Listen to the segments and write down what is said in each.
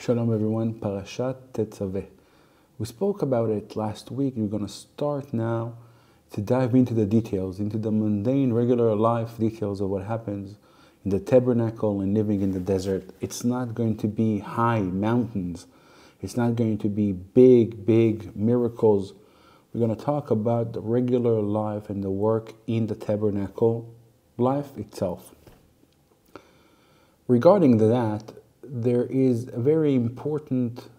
Shalom everyone, Parashat Tezave. We spoke about it last week. We're going to start now to dive into the details, into the mundane, regular life details of what happens in the tabernacle and living in the desert. It's not going to be high mountains. It's not going to be big miracles. We're going to talk about the regular life and the work in the tabernacle, life itself. Regarding that, there is a very important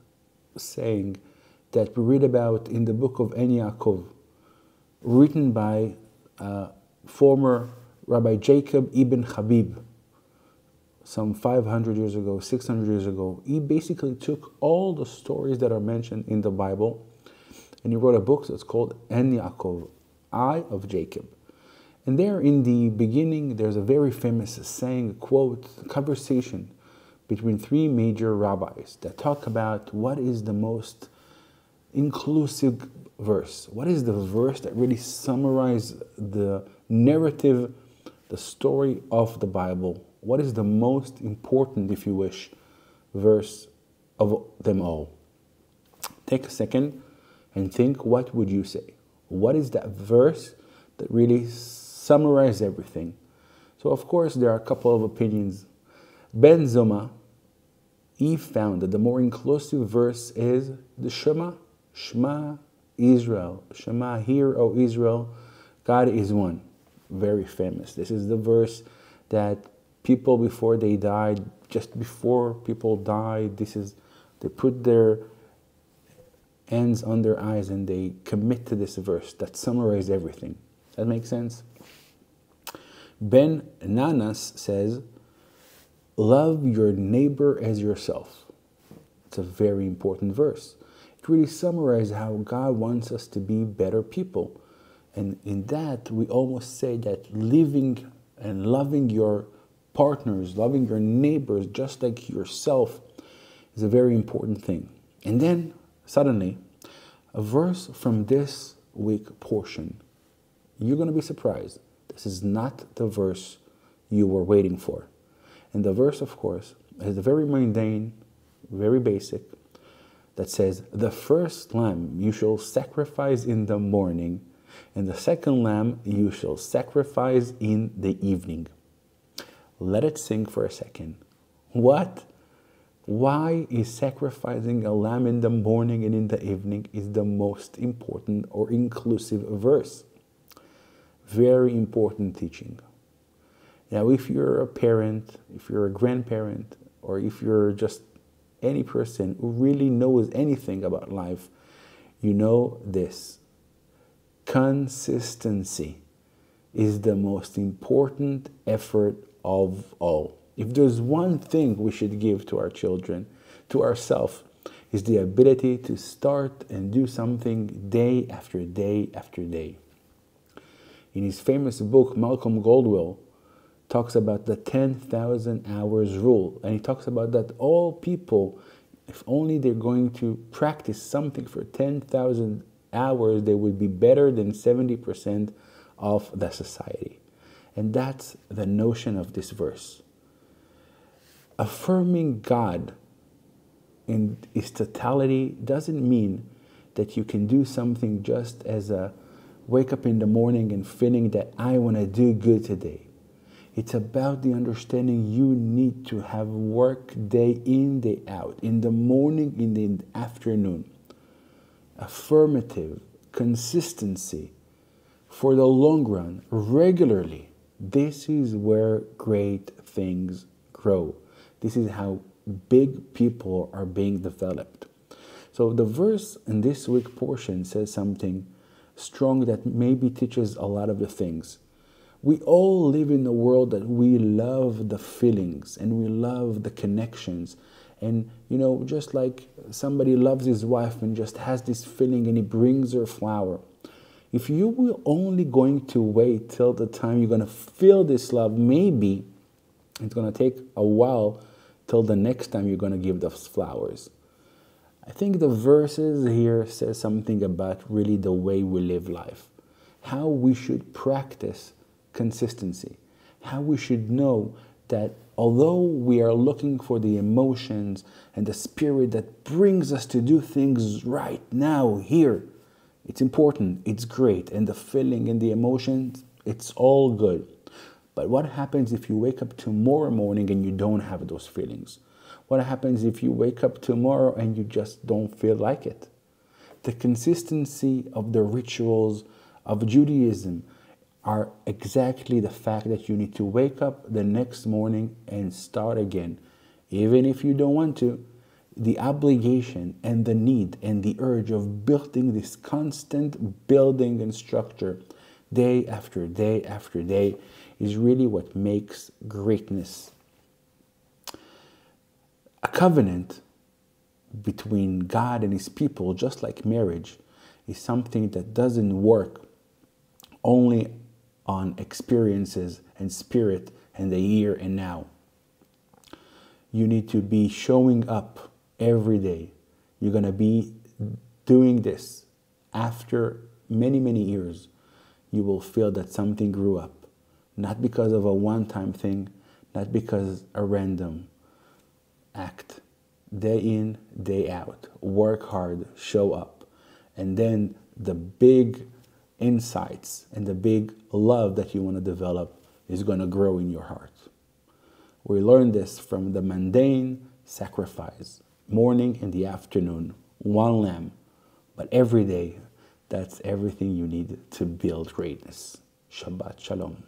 saying that we read about in the book of En Yaakov, written by former Rabbi Jacob ibn Habib, some 500 years ago, 600 years ago. He basically took all the stories that are mentioned in the Bible and he wrote a book that's called En Yaakov, Eye of Jacob. And there in the beginning, there's a very famous saying, a quote, a conversation between three major rabbis that talk about what is the most inclusive verse. What is the verse that really summarizes the narrative, the story of the Bible? What is the most important, if you wish, verse of them all? Take a second and think, what would you say? What is that verse that really summarizes everything? So of course there are a couple of opinions. Ben Zoma, he found that the more inclusive verse is the Shema, Shema Israel. Shema, hear, O Israel, God is one. Very famous. This is the verse that people before they died, just before people died, they put their hands on their eyes and they commit to this verse that summarizes everything. That makes sense? Ben Nanas says, love your neighbor as yourself. It's a very important verse. It really summarizes how God wants us to be better people. And in that, we almost say that living and loving your partners, loving your neighbors just like yourself is a very important thing. And then, suddenly, a verse from this week portion, you're going to be surprised. This is not the verse you were waiting for. And the verse, of course, is very mundane, very basic, that says, the first lamb you shall sacrifice in the morning, and the second lamb you shall sacrifice in the evening. Let it sink for a second. What? Why is sacrificing a lamb in the morning and in the evening is the most important or inclusive verse? Very important teaching. Now, if you're a parent, if you're a grandparent, or if you're just any person who really knows anything about life, you know this. Consistency is the most important effort of all. If there's one thing we should give to our children, to ourselves, is the ability to start and do something day after day after day. In his famous book, Malcolm Gladwell talks about the 10,000 hours rule. And he talks about that all people, if only they're going to practice something for 10,000 hours, they would be better than 70% of the society. And that's the notion of this verse. Affirming God in its totality doesn't mean that you can do something just as a wake up in the morning and feeling that I want to do good today. It's about the understanding you need to have work day in, day out, in the morning, in the afternoon. Affirmative, consistency, for the long run, regularly. This is where great things grow. This is how big people are being developed. So the verse in this week portion says something strong that maybe teaches a lot of the things. We all live in a world that we love the feelings and we love the connections. And, you know, just like somebody loves his wife and just has this feeling and he brings her flower. If you were only going to wait till the time you're going to feel this love, maybe it's going to take a while till the next time you're going to give those flowers. I think the verses here says something about really the way we live life. How we should practice consistency. How we should know that although we are looking for the emotions and the spirit that brings us to do things right now, here, it's important, it's great, and the feeling and the emotions, it's all good. But what happens if you wake up tomorrow morning and you don't have those feelings? What happens if you wake up tomorrow and you just don't feel like it? The consistency of the rituals of Judaism are exactly the fact that you need to wake up the next morning and start again. Even if you don't want to, the obligation and the need and the urge of building this constant building and structure day after day after day is really what makes greatness. A covenant between God and his people, just like marriage, is something that doesn't work only on experiences and spirit and the here and now. You need to be showing up every day. You're going to be doing this after many, many years. You will feel that something grew up, not because of a one-time thing, not because a random act. Day in, day out, work hard, show up. And then the big insights and the big love that you want to develop is going to grow in your heart. We learn this from the mundane sacrifice, morning and the afternoon, one lamb. But every day, that's everything you need to build greatness. Shabbat Shalom.